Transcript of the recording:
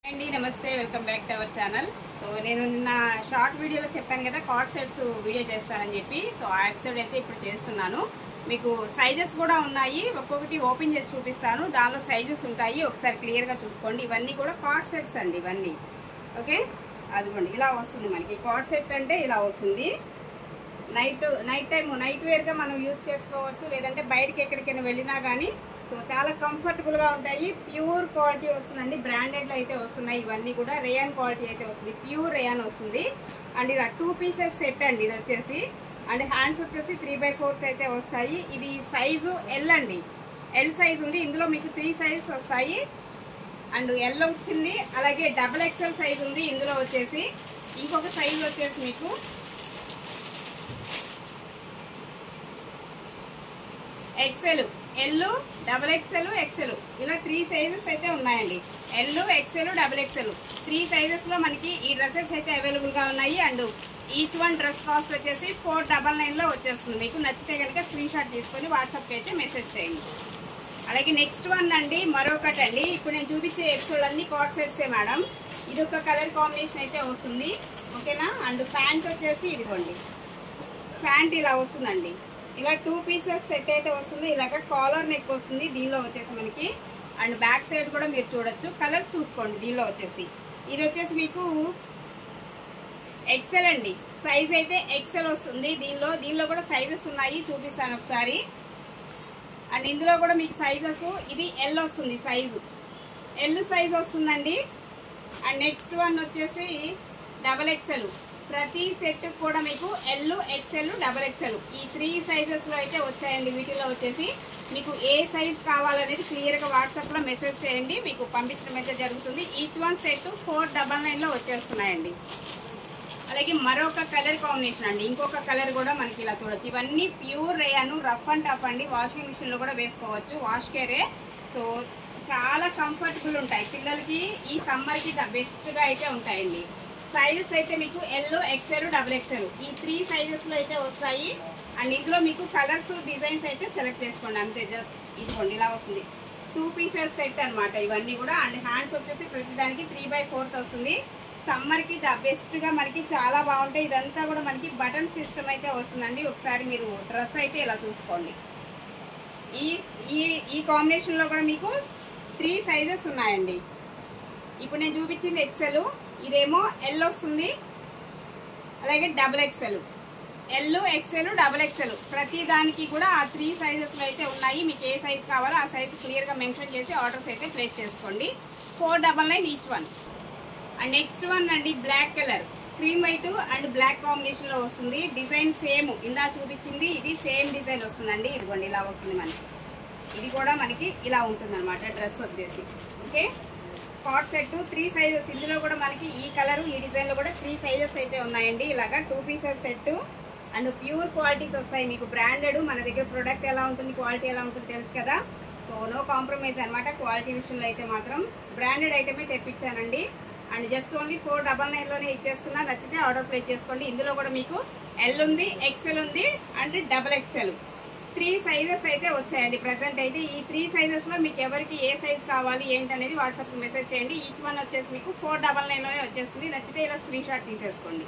అండి నమస్తే welcome back to our channel. So నేను నిన్న షార్ట్ వీడియోలో చెప్పాను కదా కార్డ్ సెట్స్ వీడియో చేస్తానని చెప్పి. సో ఆ ఎపిసోడ్ అయితే ఇప్పుడు చేస్తున్నాను. మీకు సైజెస్ కూడా ఉన్నాయి, ఒక్కొక్కటి ఓపెన్ చేసి చూపిస్తాను. దానిలో సైజెస్ ఉంటాయి, ఒకసారి క్లియర్గా చూసుకోండి. ఇవన్నీ కూడా కార్డ్ సెట్స్ అండి ఇవన్నీ. ఓకే, అదిగోండి ఇలా వస్తుంది మనకి. కార్డ్ సెట్ అంటే ఇలా వస్తుంది. నైట్ వేర్గా మనం యూజ్ చేసుకోవచ్చు, లేదంటే బయటకి ఎక్కడికైనా వెళ్ళినా కానీ సో చాలా కంఫర్టబుల్గా ఉంటాయి. ప్యూర్ క్వాలిటీ వస్తుందండి, బ్రాండెడ్లో అయితే వస్తున్నాయి. ఇవన్నీ కూడా రేయాన్ క్వాలిటీ అయితే వస్తుంది, ప్యూర్ రేయాన్ వస్తుంది. అండ్ ఇలా 2 పీసెస్ సెట్ అండి ఇది వచ్చేసి. అండ్ హ్యాండ్స్ వచ్చేసి 3/4 అయితే వస్తాయి. ఇది సైజు ఎల్ అండి, ఎల్ సైజ్ ఉంది. ఇందులో మీకు 3 సైజెస్ వస్తాయి. అండ్ ఎల్ వచ్చింది, అలాగే XXL సైజ్ ఉంది ఇందులో వచ్చేసి. ఇంకొక సైజ్ వచ్చేసి మీకు XL, ఎల్, XXL, XL ఇలా 3 సైజెస్ అయితే ఉన్నాయండి. ఎల్, XL, XXL 3 సైజెస్లో మనకి ఈ డ్రెస్సెస్ అయితే అవైలబుల్గా ఉన్నాయి. And each one dress cost వచ్చేసి 499లో వచ్చేస్తుంది. మీకు నచ్చితే కనుక స్క్రీన్ షాట్ తీసుకొని వాట్సాప్కి అయితే మెసేజ్ చేయండి. అలాగే నెక్స్ట్ వన్ అండి, మరొకటి అండి. ఇప్పుడు నేను చూపించే ఎపిసోడ్ అన్ని కార్డ్ సెట్సే మేడం. ఇది ఒక కలర్ కాంబినేషన్ అయితే వస్తుంది, ఓకేనా. అండ్ ప్యాంట్ వచ్చేసి ఇదిగోండి, ప్యాంట్ ఇలా వస్తుందండి. ఇలా 2 పీసెస్ సెట్ అయితే వస్తుంది. ఇలాగ కాలర్ నెక్ వస్తుంది దీనిలో వచ్చేసి మనకి. అండ్ బ్యాక్ సైడ్ కూడా మీరు చూడొచ్చు. కలర్స్ చూసుకోండి దీనిలో వచ్చేసి. ఇది వచ్చేసి మీకు XL అండి, సైజ్ అయితే XL వస్తుంది. దీనిలో కూడా సైజెస్ ఉన్నాయి, చూపిస్తాను ఒకసారి. అండ్ ఇందులో కూడా మీకు సైజెస్, ఇది ఎల్ వస్తుంది, సైజు ఎల్ సైజ్ వస్తుందండి. అండ్ నెక్స్ట్ వన్ వచ్చేసి XXL. ప్రతి సెట్ కూడా మీకు ఎల్, XL, XXL ఈ 3 సైజెస్లో అయితే వచ్చాయండి. వీటిలో వచ్చేసి మీకు ఏ సైజ్ కావాలనేది క్లియర్గా వాట్సాప్లో మెసేజ్ చేయండి, మీకు పంపించడం అయితే జరుగుతుంది. ఈచ్ వన్ సెట్ 499లో వచ్చేస్తున్నాయండి. అలాగే మరొక కలర్ కాంబినేషన్ అండి, ఇంకొక కలర్ కూడా మనకి ఇలా చూడొచ్చు. ఇవన్నీ ప్యూర్ రేయాను, రఫ్ అండ్ టఫ్ అండి. వాషింగ్ మిషన్లో కూడా వేసుకోవచ్చు, వాష్ కేరే. సో చాలా కంఫర్టబుల్ ఉంటాయి పిల్లలకి. ఈ సమ్మర్కి ద బెస్ట్గా అయితే ఉంటాయండి. సైజెస్ అయితే మీకు ఎల్, XL, XXL ఈ 3 సైజెస్లో అయితే వస్తాయి. అండ్ ఇందులో మీకు కలర్స్, డిజైన్స్ అయితే సెలెక్ట్ చేసుకోండి అంతే. ఇదిగోండి ఇలా వస్తుంది. 2 పీసెస్ సెట్ అనమాట ఇవన్నీ కూడా. అండ్ హ్యాండ్స్ వచ్చేసి ప్రతిదానికి 3/4 వస్తుంది. సమ్మర్కి ద బెస్ట్గా మనకి చాలా బాగుంటాయి. ఇదంతా కూడా మనకి బటన్ సిస్టమ్ అయితే వస్తుందండి. ఒకసారి మీరు డ్రెస్ అయితే ఇలా చూసుకోండి. ఈ కాంబినేషన్లో కూడా మీకు 3 సైజెస్ ఉన్నాయండి. ఇప్పుడు నేను చూపించింది XL, ఇదేమో ఎల్ వస్తుంది, అలాగే XXL. ఎల్, XL, XXL ప్రతి దానికి కూడా ఆ 3 సైజెస్లో అయితే ఉన్నాయి. మీకు ఏ సైజ్ కావాలో ఆ సైజ్ క్లియర్గా మెన్షన్ చేసి ఆర్డర్స్ అయితే ప్లేస్ చేసుకోండి. 499 each one. And next one అండి, black colour, cream white and black కాంబినేషన్లో వస్తుంది. డిజైన్ సేమ్ ఇందా చూపించింది, ఇది సేమ్ డిజైన్ వస్తుందండి. ఇదిగోండి ఇలా వస్తుంది మనకి. ఇది కూడా మనకి ఇలా ఉంటుంది అనమాట డ్రెస్ వచ్చేసి. Okay, card set 3 sizes. ఇందులో కూడా మనకి ఈ కలరు, ఈ డిజైన్లో కూడా 3 సైజెస్ అయితే ఉన్నాయండి. ఇలాగా 2 pieces set. And pure qualities వస్తాయి మీకు, బ్రాండెడ్. మన దగ్గర ప్రొడక్ట్ ఎలా ఉంటుంది, క్వాలిటీ ఎలా ఉంటుంది తెలుసు కదా. సో నో కాంప్రమైజ్ అనమాట క్వాలిటీ విషయంలో అయితే మాత్రం. బ్రాండెడ్ ఐటమే తెప్పించానండి. అండ్ జస్ట్ ఓన్లీ 499లోనే ఇచ్చేస్తున్నా. నచ్చితే ఆర్డర్ ప్లేస్ చేసుకోండి. ఇందులో కూడా మీకు ఎల్ ఉంది, XL ఉంది అండ్ XXL 3 సైజెస్ అయితే వచ్చాయండి ప్రజెంట్ అయితే. ఈ 3 సైజెస్లో మీకు ఎవరికి ఏ సైజ్ కావాలి ఏంటనేది వాట్సాప్కి మెసేజ్ చేయండి. ఈచ్ వన్ వచ్చేసి మీకు 499లోనే వచ్చేస్తుంది. నచ్చితే ఇలా స్క్రీన్ షాట్ తీసేసుకోండి.